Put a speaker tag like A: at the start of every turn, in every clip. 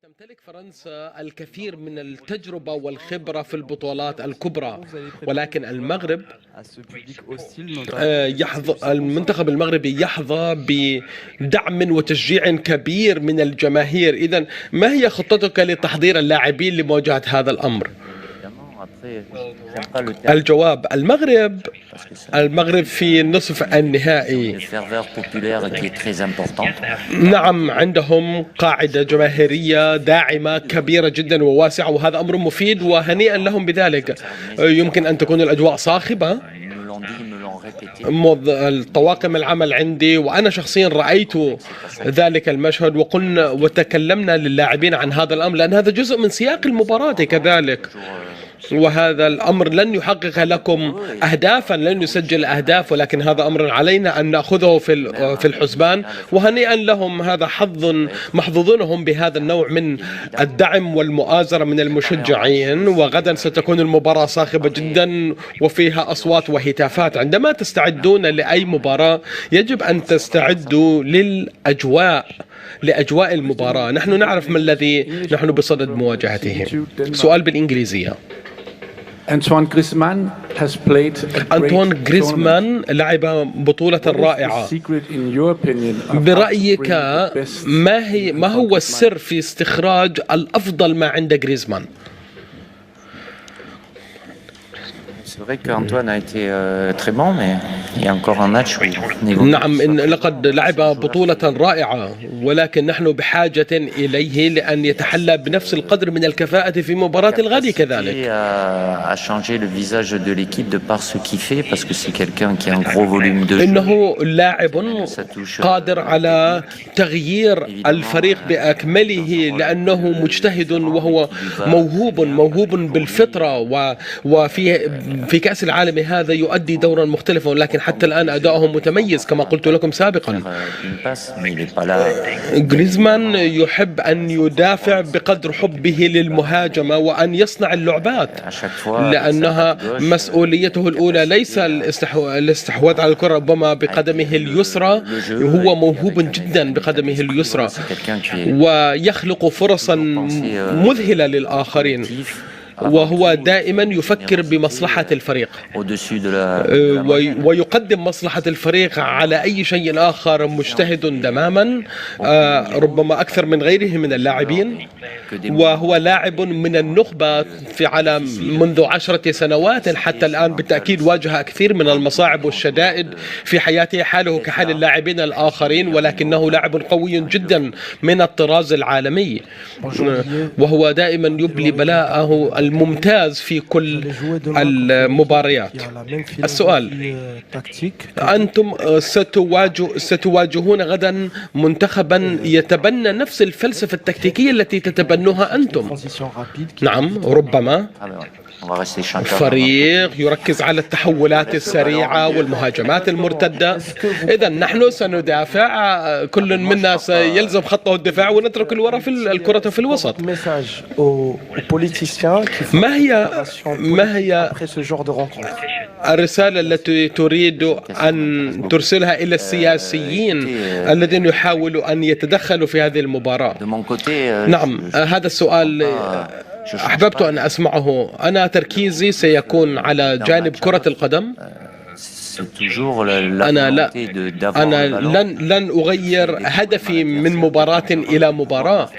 A: تمتلك فرنسا الكثير من التجربة والخبرة في البطولات الكبرى، ولكن المغرب المنتخب المغربي يحظى بدعم وتشجيع كبير من الجماهير. إذن ما هي خطتك لتحضير اللاعبين لمواجهة هذا الأمر؟ الجواب: المغرب في نصف النهائي. نعم، عندهم قاعدة جماهيرية داعمة كبيرة جدا وواسعة، وهذا أمر مفيد وهنيئا لهم بذلك. يمكن أن تكون الأجواء صاخبة. الطواقم العمل عندي وأنا شخصيا رأيت ذلك المشهد، وقلنا وتكلمنا للاعبين عن هذا الأمر، لأن هذا جزء من سياق المباراة كذلك. وهذا الأمر لن يحقق لكم أهدافا، لن يسجل أهداف، ولكن هذا أمر علينا أن نأخذه في الحسبان. وهنيئا لهم، هذا محظوظونهم بهذا النوع من الدعم والمؤازرة من المشجعين. وغدا ستكون المباراة صاخبة جدا وفيها أصوات وهتافات. عندما تستعدون لأي مباراة يجب أن تستعدوا لأجواء المباراة. نحن نعرف ما الذي نحن بصدد مواجهته. سؤال بالإنجليزية.
B: أنطوان غريزمان
A: لعب بطولة رائعة. برأيك ما هو السر في استخراج الأفضل ما عند غريزمان؟ نعم، لقد لعب بطولة رائعة، ولكن نحن بحاجة إليه لأن يتحلى بنفس القدر من الكفاءة في مباراة الغد كذلك. إنه لاعب قادر على تغيير الفريق بأكمله، لأنه مجتهد وهو موهوب بالفطرة، وفي كأس العالم هذا يؤدي دورا مختلفا، ولكن حتى الآن أداؤه متميز كما قلت لكم سابقا. غريزمان يحب أن يدافع بقدر حبه للمهاجمة وأن يصنع اللعبات، لأنها مسؤوليته الأولى ليس الاستحواذ على الكرة. ربما بقدمه اليسرى، هو موهوب جدا بقدمه اليسرى ويخلق فرصا مذهلة للآخرين، وهو دائما يفكر بمصلحة الفريق ويقدم مصلحة الفريق على أي شيء آخر. مجتهد تماما، ربما أكثر من غيره من اللاعبين، وهو لاعب من النخبة منذ 10 سنوات حتى الآن. بالتأكيد واجه كثير من المصاعب والشدائد في حياته، حاله كحال اللاعبين الآخرين، ولكنه لاعب قوي جدا من الطراز العالمي، وهو دائما يبلي بلاءه الممتاز في كل المباريات. السؤال: أنتم ستواجهون غدا منتخبا يتبنى نفس الفلسفة التكتيكية التي تتبنوها أنتم. نعم، ربما فريق يركز على التحولات السريعة والمهاجمات المرتدة. إذن نحن سندافع، كل منا سيلزم خطه الدفاع ونترك الكرة في الوسط. ما هي الرسالة التي تريد أن ترسلها إلى السياسيين الذين يحاولوا أن يتدخلوا في هذه المباراة؟ نعم، هذا السؤال أحببت أن أسمعه. أنا تركيزي سيكون على جانب كرة القدم. أنا لن أغير هدفي من مباراة إلى مباراة.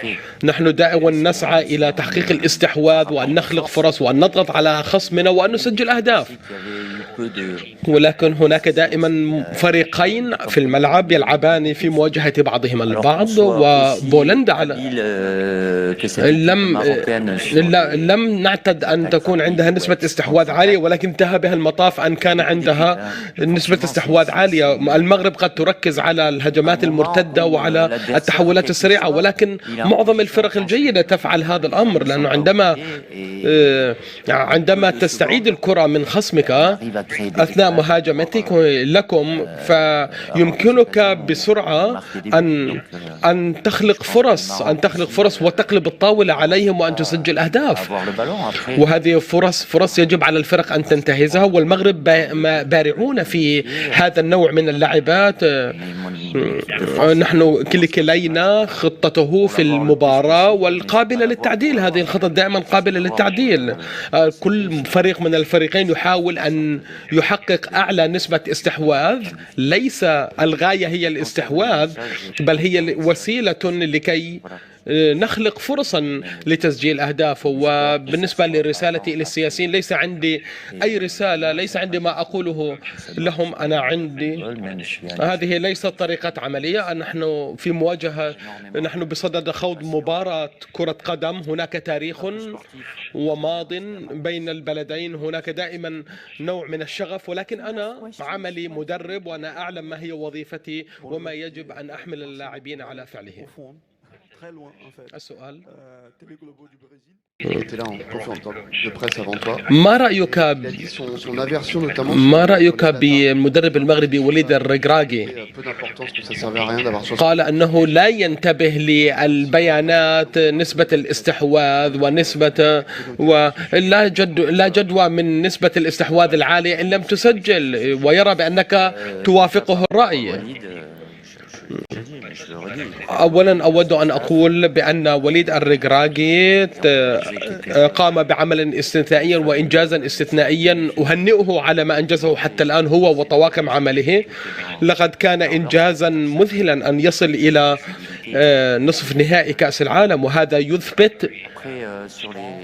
A: نحن دائما نسعى إلى تحقيق الاستحواذ وأن نخلق فرص وأن نضغط على خصمنا وأن نسجل أهداف، ولكن هناك دائما فريقين في الملعب يلعبان في مواجهة بعضهما البعض. وبولندا لم نعتد أن تكون عندها نسبة استحواذ عالية، ولكن انتهى بها المطاف أن كان عندها نسبة استحواذ عالية. المغرب قد تركز على الهجمات المرتدة وعلى التحولات السريعة، ولكن معظم الفرق الجيدة تفعل هذا الأمر، لأنه عندما تستعيد الكرة من خصمك أثناء مهاجمتك لكم، فيمكنك بسرعة أن تخلق فرص وتقلب الطاولة عليهم وأن تسجل أهداف. وهذه فرص يجب على الفرق أن تنتهزها، والمغرب بارعون في هذا النوع من اللعبات. نحن كلينا خطته في المباراة والقابلة للتعديل. هذه الخطط دائما قابلة للتعديل. كل فريق من الفريقين يحاول أن يحقق أعلى نسبة استحواذ. ليس الغاية هي الاستحواذ، بل هي وسيلة لكي نخلق فرصا لتسجيل أهداف. وبالنسبة لرسالتي إلى السياسيين، ليس عندي أي رسالة، ليس عندي ما أقوله لهم. أنا عندي هذه ليست طريقة عملية. نحن في مواجهة، نحن بصدد خوض مباراة كرة قدم. هناك تاريخ وماض بين البلدين، هناك دائما نوع من الشغف، ولكن أنا عملي مدرب وأنا أعلم ما هي وظيفتي وما يجب أن أحمل اللاعبين على فعله. السؤال: ما رأيك بالمدرب المغربي وليد الركراكي؟ قال أنه لا ينتبه للبيانات، نسبة الاستحواذ ونسبة لا جدوى من نسبة الاستحواذ العالية إن لم تسجل، ويرى بأنك توافقه الرأي. أولا أود أن أقول بأن وليد الركراكي قام بعمل استثنائيا وإنجازا استثنائيا أهنئه على ما أنجزه حتى الآن هو وطواقم عمله. لقد كان إنجازا مذهلا أن يصل إلى نصف نهائي كأس العالم، وهذا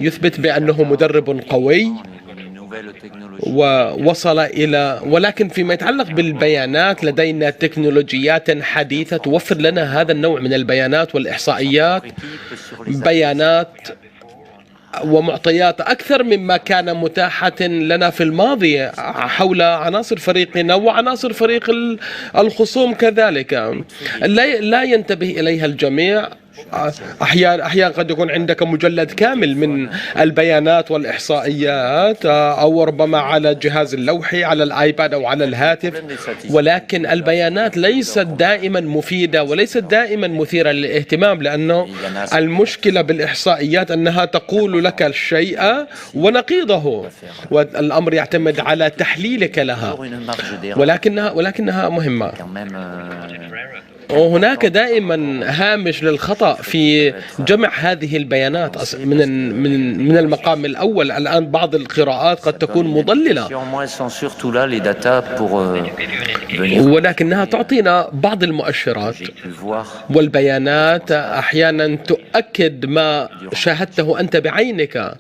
A: يثبت بأنه مدرب قوي ووصل إلى. ولكن فيما يتعلق بالبيانات، لدينا تكنولوجيات حديثة توفر لنا هذا النوع من البيانات والإحصائيات، بيانات ومعطيات أكثر مما كان متاحة لنا في الماضي حول عناصر فريقنا وعناصر فريق الخصوم كذلك. لا ينتبه إليها الجميع. أحيانا قد يكون عندك مجلد كامل من البيانات والإحصائيات، أو ربما على الجهاز اللوحي على الآيباد أو على الهاتف، ولكن البيانات ليست دائما مفيدة وليست دائما مثيرة للاهتمام، لأنه المشكلة بالإحصائيات أنها تقول لك الشيء ونقيضه، والأمر يعتمد على تحليلك لها، ولكنها مهمة. وهناك دائما هامش للخطأ في جمع هذه البيانات من المقام الأول. الآن بعض القراءات قد تكون مضللة، ولكنها تعطينا بعض المؤشرات والبيانات أحيانا تؤكد ما شاهدته أنت بعينك.